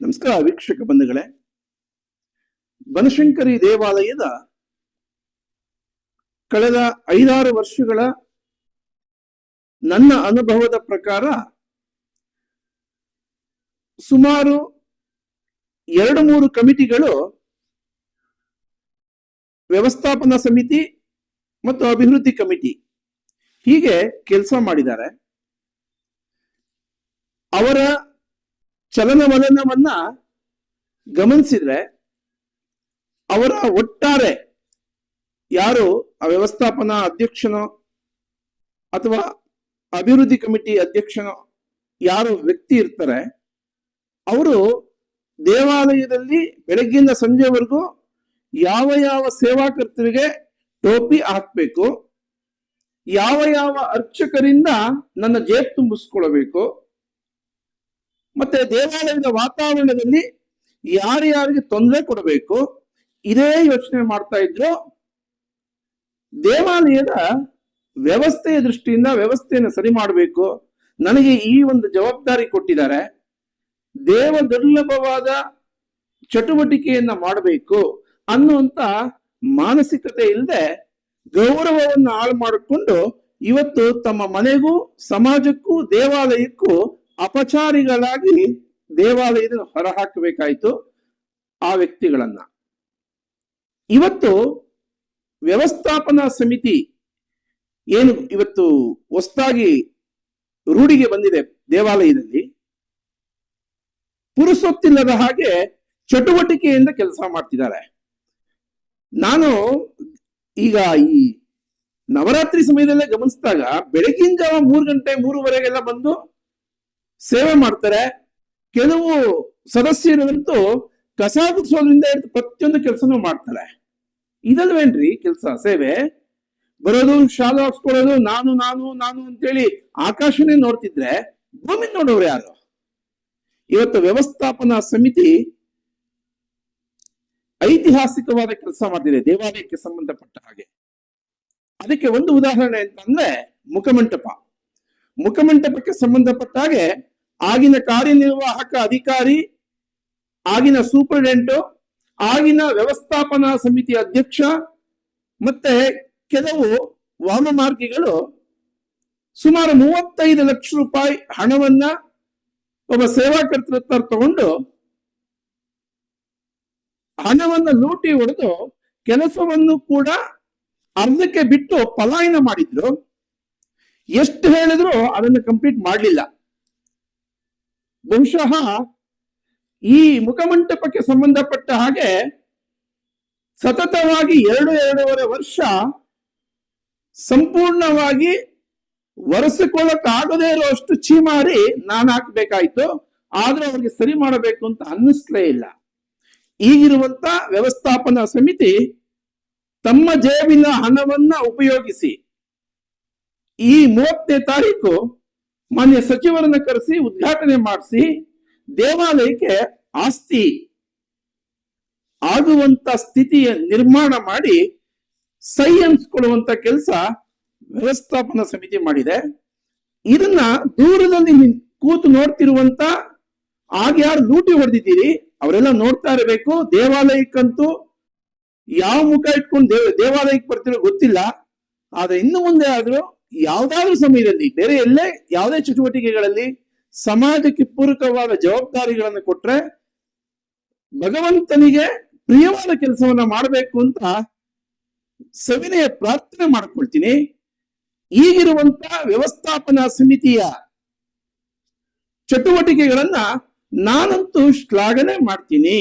ನಮಸ್ಕಾರ ವೀಕ್ಷಕ ಬಂಧುಗಳೇ. ಬನಶಂಕರಿ ದೇವಾಲಯದ ಕಳೆದ 5-6 ವರ್ಷಗಳ ನನ್ನ ಅನುಭವದ ಪ್ರಕಾರ ಸುಮಾರು 2-3 ಕಮಿಟಿಗಳು ವ್ಯವಸ್ಥಾಪನಾ ಸಮಿತಿ ಮತ್ತು ಅಭಿವೃದ್ಧಿ ಕಮಿಟಿ ಹೀಗೆ ಕೆಲಸ ಮಾಡಿದ್ದಾರೆ. ಅವರ ಚಲನವಲನವನ್ನ ಗಮನಿಸಿದ್ರೆ ಅವರ ಒಟ್ಟಾರೆ ಯಾರು ಆ ವ್ಯವಸ್ಥಾಪನಾ ಅಧ್ಯಕ್ಷನೋ ಅಥವಾ ಅಭಿವೃದ್ಧಿ ಕಮಿಟಿ ಅಧ್ಯಕ್ಷನೋ ಯಾರು ವ್ಯಕ್ತಿ ಇರ್ತಾರೆ, ಅವರು ದೇವಾಲಯದಲ್ಲಿ ಬೆಳಗ್ಗಿಂದ ಸಂಜೆವರೆಗೂ ಯಾವ ಯಾವ ಸೇವಾಕರ್ತರಿಗೆ ಟೋಪಿ ಹಾಕ್ಬೇಕು, ಯಾವ ಯಾವ ಅರ್ಚಕರಿಂದ ನನ್ನ ಜೇಬ್ ತುಂಬಿಸ್ಕೊಳ್ಬೇಕು, ಮತ್ತೆ ದೇವಾಲಯದ ವಾತಾವರಣದಲ್ಲಿ ಯಾರ್ಯಾರಿಗೆ ತೊಂದರೆ ಕೊಡಬೇಕು, ಇದೇ ಯೋಚನೆ ಮಾಡ್ತಾ ಇದ್ರು. ದೇವಾಲಯದ ವ್ಯವಸ್ಥೆಯ ದೃಷ್ಟಿಯಿಂದ ವ್ಯವಸ್ಥೆಯನ್ನು ಸರಿ ಮಾಡಬೇಕು, ನನಗೆ ಈ ಒಂದು ಜವಾಬ್ದಾರಿ ಕೊಟ್ಟಿದ್ದಾರೆ, ದೇವ ದುರ್ಲಭವಾದ ಚಟುವಟಿಕೆಯನ್ನ ಮಾಡಬೇಕು ಅನ್ನುವಂತ ಮಾನಸಿಕತೆ ಇಲ್ಲದೆ ಗೌರವವನ್ನು ಹಾಳು ಮಾಡಿಕೊಂಡು ಇವತ್ತು ತಮ್ಮ ಮನೆಗೂ ಸಮಾಜಕ್ಕೂ ದೇವಾಲಯಕ್ಕೂ ಅಪಚಾರಿಗಳಾಗಿ ದೇವಾಲಯದ ಹೊರಹಾಕಬೇಕಾಯಿತು ಆ ವ್ಯಕ್ತಿಗಳನ್ನ. ಇವತ್ತು ವ್ಯವಸ್ಥಾಪನಾ ಸಮಿತಿ ಏನು ಇವತ್ತು ಹೊಸದಾಗಿ ರೂಢಿಗೆ ಬಂದಿದೆ ದೇವಾಲಯದಲ್ಲಿ, ಪುರುಸೊತ್ತಿಲ್ಲದ ಹಾಗೆ ಚಟುವಟಿಕೆಯಿಂದ ಕೆಲಸ ಮಾಡ್ತಿದ್ದಾರೆ. ನಾನು ಈಗ ಈ ನವರಾತ್ರಿ ಸಮಯದಲ್ಲೇ ಗಮನಿಸಿದಾಗ ಬೆಳಗಿನ ಜಾವ 3 ಗಂಟೆ 3:30 ಬಂದು ಸೇವೆ ಮಾಡ್ತಾರೆ. ಕೆಲವು ಸದಸ್ಯರಂತೂ ಕಸ ಗುಡಿಸೋದ್ರಿಂದ ಪ್ರತಿಯೊಂದು ಕೆಲಸನೂ ಮಾಡ್ತಾರೆ. ಇದಲ್ವೇನ್ರಿ ಕೆಲಸ? ಸೇವೆ ಬರೋದು, ಶಾಲೆ ಹಾಕ್ಸ್ಕೊಳ್ಳೋದು, ನಾನು ನಾನು ನಾನು ಅಂತೇಳಿ ಆಕಾಶನೇ ನೋಡ್ತಿದ್ರೆ ಭೂಮಿ ನೋಡೋರು ಯಾರು? ಇವತ್ತು ವ್ಯವಸ್ಥಾಪನಾ ಸಮಿತಿ ಐತಿಹಾಸಿಕವಾದ ಕೆಲಸ ಮಾಡ್ತಿದೆ ದೇವಾಲಯಕ್ಕೆ ಸಂಬಂಧಪಟ್ಟ ಹಾಗೆ. ಅದಕ್ಕೆ ಒಂದು ಉದಾಹರಣೆ ಅಂತಂದ್ರೆ ಮುಖಮಂಟಪಕ್ಕೆ ಸಂಬಂಧಪಟ್ಟ ಹಾಗೆ ಆಗಿನ ಕಾರ್ಯನಿರ್ವಾಹಕ ಅಧಿಕಾರಿ, ಆಗಿನ ಸೂಪರಿಂಟೆಂಡೆಂಟ್, ಆಗಿನ ವ್ಯವಸ್ಥಾಪನಾ ಸಮಿತಿ ಅಧ್ಯಕ್ಷ ಮತ್ತೆ ಕೆಲವು ವಾಮಮಾರ್ಗಿಗಳು ಸುಮಾರು 35 ಲಕ್ಷ ರೂಪಾಯಿ ಹಣವನ್ನ ಒಬ್ಬ ಸೇವಾಕರ್ತರ ಹತ್ರ ತಗೊಂಡು ಹಣವನ್ನ ಲೂಟಿ ಹೊಡೆದು ಕೆಲಸವನ್ನು ಕೂಡ ಅರ್ಧಕ್ಕೆ ಬಿಟ್ಟು ಪಲಾಯನ ಮಾಡಿದ್ರು. ಎಷ್ಟು ಹೇಳಿದ್ರು ಅದನ್ನು ಕಂಪ್ಲೀಟ್ ಮಾಡಲಿಲ್ಲ. ಬಹುಶಃ ಈ ಮುಖಮಂಟಪಕ್ಕೆ ಸಂಬಂಧಪಟ್ಟ ಹಾಗೆ ಸತತವಾಗಿ 2-2.5 ವರ್ಷ ಸಂಪೂರ್ಣವಾಗಿ ಒರೆಸಿಕೊಳ್ಳಕ್ಕಾಗದೇ ಇರುವಷ್ಟು ಚೀಮಾರಿ ನಾನು ಹಾಕ್ಬೇಕಾಯ್ತು. ಆದ್ರೆ ಅವ್ರಿಗೆ ಸರಿ ಮಾಡಬೇಕು ಅಂತ ಅನ್ನಿಸ್ಲೇ ಇಲ್ಲ. ಈಗಿರುವಂತ ವ್ಯವಸ್ಥಾಪನಾ ಸಮಿತಿ ತಮ್ಮ ಜೇಬಿನ ಹಣವನ್ನ ಉಪಯೋಗಿಸಿ ಈ 30ನೇ ತಾರೀಕು ಮಾನ್ಯ ಸಚಿವರನ್ನ ಕರೆಸಿ ಉದ್ಘಾಟನೆ ಮಾಡಿಸಿ ದೇವಾಲಯಕ್ಕೆ ಆಸ್ತಿ ಆಗುವಂತ ಸ್ಥಿತಿಯ ನಿರ್ಮಾಣ ಮಾಡಿ ಸೈ ಅನ್ಸ್ಕೊಳ್ಳುವಂತ ಕೆಲಸ ವ್ಯವಸ್ಥಾಪನಾ ಸಮಿತಿ ಮಾಡಿದೆ. ಇದನ್ನ ದೂರದಲ್ಲಿ ಕೂತು ನೋಡ್ತಿರುವಂತ ಆಗ ಯಾರು ಲೂಟಿ ಹೊಡೆದಿದ್ದೀರಿ ಅವರೆಲ್ಲ ನೋಡ್ತಾ ಇರಬೇಕು. ದೇವಾಲಯಕ್ಕಂತೂ ಯಾವ ಮುಖ ಇಟ್ಕೊಂಡು ದೇವಾಲಯಕ್ಕೆ ಬರ್ತಿರೋ ಗೊತ್ತಿಲ್ಲ. ಆದ್ರೆ ಇನ್ನು ಮುಂದೆ ಆದ್ರೂ ಯಾವ್ದಾದ್ರು ಸಮಯದಲ್ಲಿ ಬೇರೆ ಎಲ್ಲೇ ಯಾವುದೇ ಚಟುವಟಿಕೆಗಳಲ್ಲಿ ಸಮಾಜಕ್ಕೆ ಪೂರಕವಾದ ಜವಾಬ್ದಾರಿಗಳನ್ನು ಕೊಟ್ರೆ ಭಗವಂತನಿಗೆ ಪ್ರಿಯವಾದ ಕೆಲಸವನ್ನ ಮಾಡಬೇಕು ಅಂತ ಸವಿನಯ ಪ್ರಾರ್ಥನೆ ಮಾಡ್ಕೊಳ್ತೀನಿ. ಈಗಿರುವಂತ ವ್ಯವಸ್ಥಾಪನಾ ಸಮಿತಿಯ ಚಟುವಟಿಕೆಗಳನ್ನ ನಾನಂತೂ ಶ್ಲಾಘನೆ ಮಾಡ್ತೀನಿ.